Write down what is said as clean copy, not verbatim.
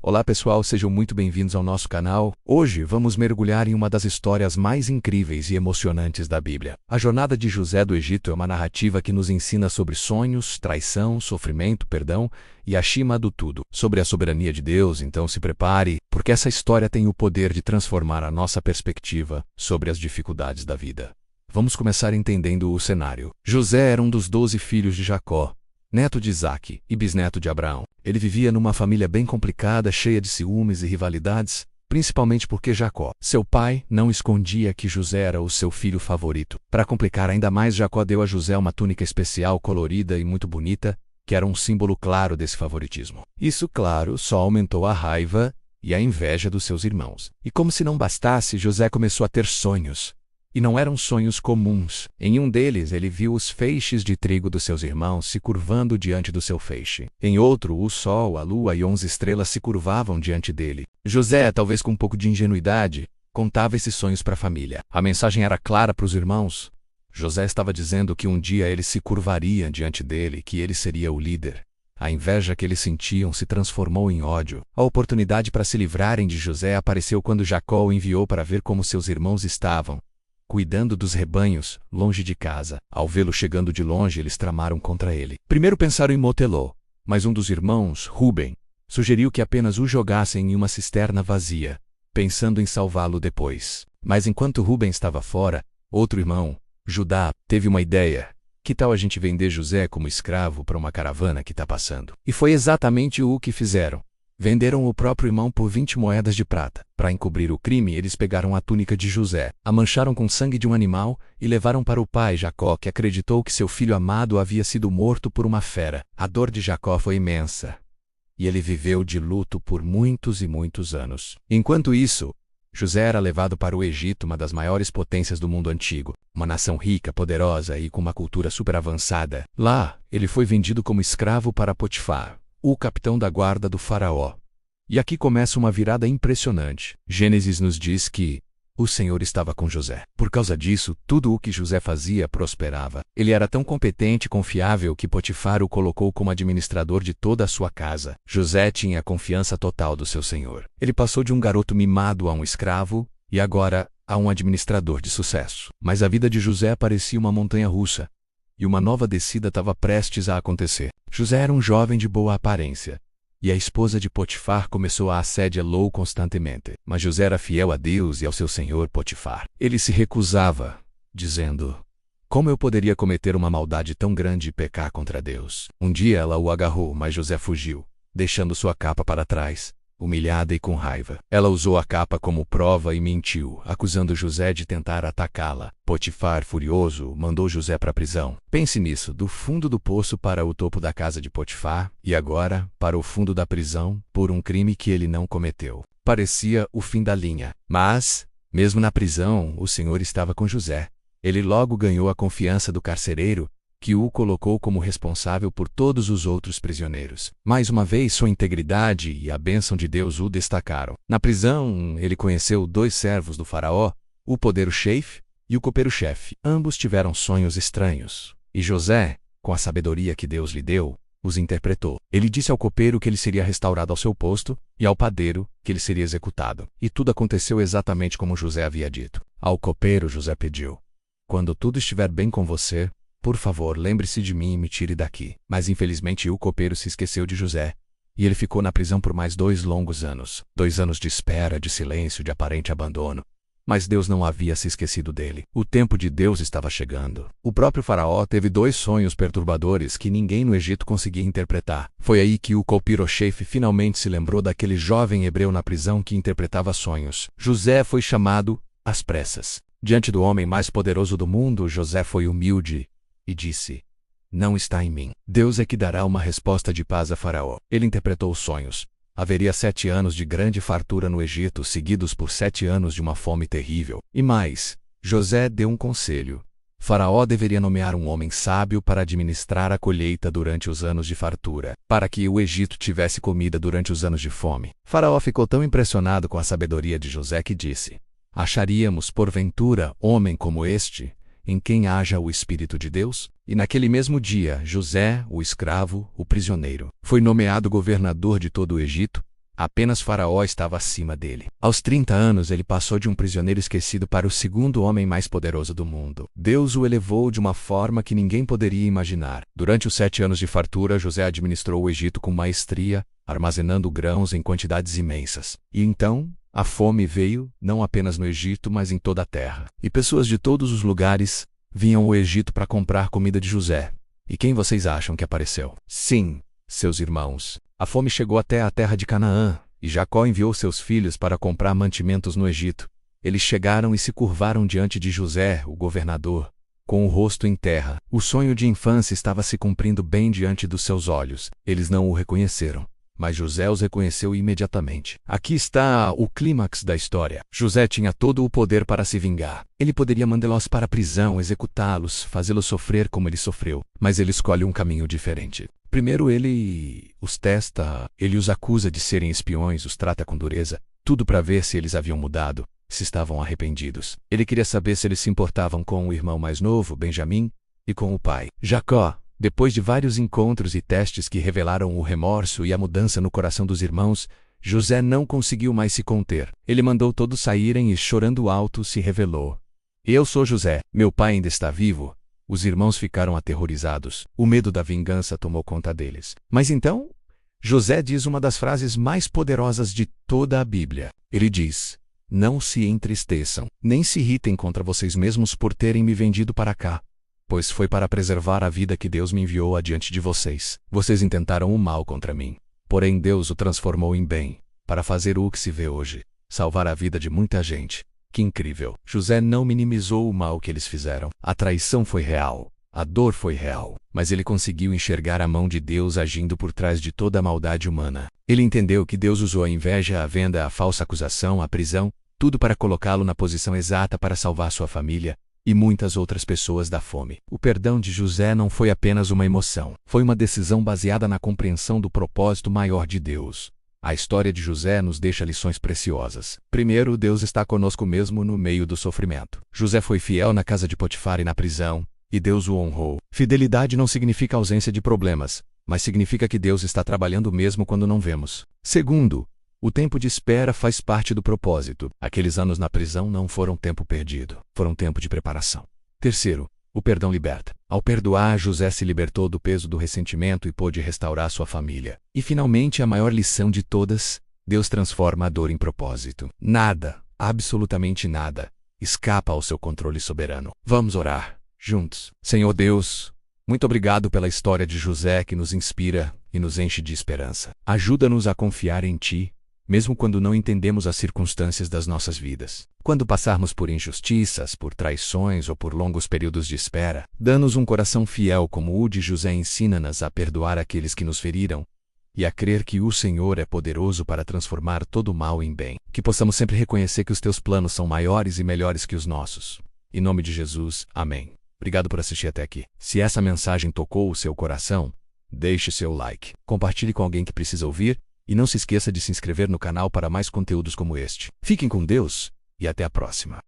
Olá pessoal, sejam muito bem-vindos ao nosso canal. Hoje vamos mergulhar em uma das histórias mais incríveis e emocionantes da Bíblia. A jornada de José do Egito é uma narrativa que nos ensina sobre sonhos, traição, sofrimento, perdão e, acima do tudo, sobre a soberania de Deus. Então se prepare, porque essa história tem o poder de transformar a nossa perspectiva sobre as dificuldades da vida. Vamos começar entendendo o cenário. José era um dos 12 filhos de Jacó, neto de Isaque e bisneto de Abraão. Ele vivia numa família bem complicada, cheia de ciúmes e rivalidades, principalmente porque Jacó, seu pai, não escondia que José era o seu filho favorito. Para complicar ainda mais, Jacó deu a José uma túnica especial, colorida e muito bonita, que era um símbolo claro desse favoritismo. Isso, claro, só aumentou a raiva e a inveja dos seus irmãos. E como se não bastasse, José começou a ter sonhos. E não eram sonhos comuns. Em um deles, ele viu os feixes de trigo dos seus irmãos se curvando diante do seu feixe. Em outro, o sol, a lua e 11 estrelas se curvavam diante dele. José, talvez com um pouco de ingenuidade, contava esses sonhos para a família. A mensagem era clara para os irmãos. José estava dizendo que um dia eles se curvariam diante dele, que ele seria o líder. A inveja que eles sentiam se transformou em ódio. A oportunidade para se livrarem de José apareceu quando Jacó o enviou para ver como seus irmãos estavam, cuidando dos rebanhos, longe de casa. Ao vê-lo chegando de longe, eles tramaram contra ele. Primeiro pensaram em matá-lo, mas um dos irmãos, Ruben, sugeriu que apenas o jogassem em uma cisterna vazia, pensando em salvá-lo depois. Mas enquanto Ruben estava fora, outro irmão, Judá, teve uma ideia. Que tal a gente vender José como escravo para uma caravana que está passando? E foi exatamente o que fizeram. Venderam o próprio irmão por 20 moedas de prata. Para encobrir o crime, eles pegaram a túnica de José, a mancharam com sangue de um animal e levaram para o pai Jacó, que acreditou que seu filho amado havia sido morto por uma fera. A dor de Jacó foi imensa, e ele viveu de luto por muitos e muitos anos. Enquanto isso, José era levado para o Egito, uma das maiores potências do mundo antigo, uma nação rica, poderosa e com uma cultura super avançada. Lá, ele foi vendido como escravo para Potifar, o capitão da guarda do faraó. E aqui começa uma virada impressionante. Gênesis nos diz que o Senhor estava com José. Por causa disso, tudo o que José fazia prosperava. Ele era tão competente e confiável que Potifar o colocou como administrador de toda a sua casa. José tinha a confiança total do seu senhor. Ele passou de um garoto mimado a um escravo e agora a um administrador de sucesso. Mas a vida de José parecia uma montanha-russa, e uma nova descida estava prestes a acontecer. José era um jovem de boa aparência, e a esposa de Potifar começou a assediá-lo constantemente. Mas José era fiel a Deus e ao seu senhor Potifar. Ele se recusava, dizendo: como eu poderia cometer uma maldade tão grande e pecar contra Deus? Um dia ela o agarrou, mas José fugiu, deixando sua capa para trás, humilhada e com raiva. Ela usou a capa como prova e mentiu, acusando José de tentar atacá-la. Potifar, furioso, mandou José para a prisão. Pense nisso, do fundo do poço para o topo da casa de Potifar, e agora para o fundo da prisão, por um crime que ele não cometeu. Parecia o fim da linha. Mas, mesmo na prisão, o Senhor estava com José. Ele logo ganhou a confiança do carcereiro, que o colocou como responsável por todos os outros prisioneiros. Mais uma vez, sua integridade e a bênção de Deus o destacaram. Na prisão, ele conheceu 2 servos do faraó, o podeiro-chefe e o copeiro-chefe. Ambos tiveram sonhos estranhos, e José, com a sabedoria que Deus lhe deu, os interpretou. Ele disse ao copeiro que ele seria restaurado ao seu posto, e ao padeiro que ele seria executado. E tudo aconteceu exatamente como José havia dito. Ao copeiro, José pediu: quando tudo estiver bem com você, por favor, lembre-se de mim e me tire daqui. Mas infelizmente o copeiro se esqueceu de José, e ele ficou na prisão por mais 2 longos anos. 2 anos de espera, de silêncio, de aparente abandono. Mas Deus não havia se esquecido dele. O tempo de Deus estava chegando. O próprio faraó teve 2 sonhos perturbadores que ninguém no Egito conseguia interpretar. Foi aí que o copeiro-chefe finalmente se lembrou daquele jovem hebreu na prisão que interpretava sonhos. José foi chamado às pressas. Diante do homem mais poderoso do mundo, José foi humilde e disse: não está em mim. Deus é que dará uma resposta de paz a Faraó. Ele interpretou os sonhos. Haveria 7 anos de grande fartura no Egito, seguidos por 7 anos de uma fome terrível. E mais, José deu um conselho. Faraó deveria nomear um homem sábio para administrar a colheita durante os anos de fartura, para que o Egito tivesse comida durante os anos de fome. Faraó ficou tão impressionado com a sabedoria de José que disse: acharíamos, porventura, homem como este, em quem haja o Espírito de Deus? E naquele mesmo dia, José, o escravo, o prisioneiro, foi nomeado governador de todo o Egito, Apenas Faraó estava acima dele. Aos 30 anos, ele passou de um prisioneiro esquecido para o segundo homem mais poderoso do mundo. Deus o elevou de uma forma que ninguém poderia imaginar. Durante os 7 anos de fartura, José administrou o Egito com maestria, armazenando grãos em quantidades imensas. E então, a fome veio, não apenas no Egito, mas em toda a terra. E pessoas de todos os lugares vinham ao Egito para comprar comida de José. E quem vocês acham que apareceu? Sim, seus irmãos. A fome chegou até a terra de Canaã, e Jacó enviou seus filhos para comprar mantimentos no Egito. Eles chegaram e se curvaram diante de José, o governador, com o rosto em terra. O sonho de infância estava se cumprindo bem diante dos seus olhos. Eles não o reconheceram, mas José os reconheceu imediatamente. Aqui está o clímax da história. José tinha todo o poder para se vingar. Ele poderia mandá-los para a prisão, executá-los, fazê-los sofrer como ele sofreu. Mas ele escolhe um caminho diferente. Primeiro ele os testa, ele os acusa de serem espiões, os trata com dureza, tudo para ver se eles haviam mudado, se estavam arrependidos. Ele queria saber se eles se importavam com o irmão mais novo, Benjamim, e com o pai, Jacó. Depois de vários encontros e testes que revelaram o remorso e a mudança no coração dos irmãos, José não conseguiu mais se conter. Ele mandou todos saírem e, chorando alto, se revelou: "Eu sou José, meu pai ainda está vivo." Os irmãos ficaram aterrorizados. O medo da vingança tomou conta deles. Mas então, José diz uma das frases mais poderosas de toda a Bíblia. Ele diz: "Não se entristeçam, nem se irritem contra vocês mesmos por terem me vendido para cá, pois foi para preservar a vida que Deus me enviou adiante de vocês. Vocês intentaram o mal contra mim, porém Deus o transformou em bem, para fazer o que se vê hoje, salvar a vida de muita gente." Que incrível! José não minimizou o mal que eles fizeram. A traição foi real, a dor foi real, mas ele conseguiu enxergar a mão de Deus agindo por trás de toda a maldade humana. Ele entendeu que Deus usou a inveja, a venda, a falsa acusação, a prisão, tudo para colocá-lo na posição exata para salvar sua família e muitas outras pessoas da fome. O perdão de José não foi apenas uma emoção, foi uma decisão baseada na compreensão do propósito maior de Deus. A história de José nos deixa lições preciosas. Primeiro, Deus está conosco mesmo no meio do sofrimento. José foi fiel na casa de Potifar e na prisão, e Deus o honrou. Fidelidade não significa ausência de problemas, mas significa que Deus está trabalhando mesmo quando não vemos. Segundo, o tempo de espera faz parte do propósito. Aqueles anos na prisão não foram tempo perdido, foram tempo de preparação. Terceiro, o perdão liberta. Ao perdoar, José se libertou do peso do ressentimento e pôde restaurar sua família. E finalmente, a maior lição de todas: Deus transforma a dor em propósito. Nada, absolutamente nada, escapa ao seu controle soberano. Vamos orar juntos. Senhor Deus, muito obrigado pela história de José que nos inspira e nos enche de esperança. Ajuda-nos a confiar em Ti, mesmo quando não entendemos as circunstâncias das nossas vidas. Quando passarmos por injustiças, por traições ou por longos períodos de espera, dá-nos um coração fiel como o de José. Ensina-nos a perdoar aqueles que nos feriram e a crer que o Senhor é poderoso para transformar todo o mal em bem. Que possamos sempre reconhecer que os Teus planos são maiores e melhores que os nossos. Em nome de Jesus, amém. Obrigado por assistir até aqui. Se essa mensagem tocou o seu coração, deixe seu like, compartilhe com alguém que precisa ouvir, e não se esqueça de se inscrever no canal para mais conteúdos como este. Fiquem com Deus e até a próxima.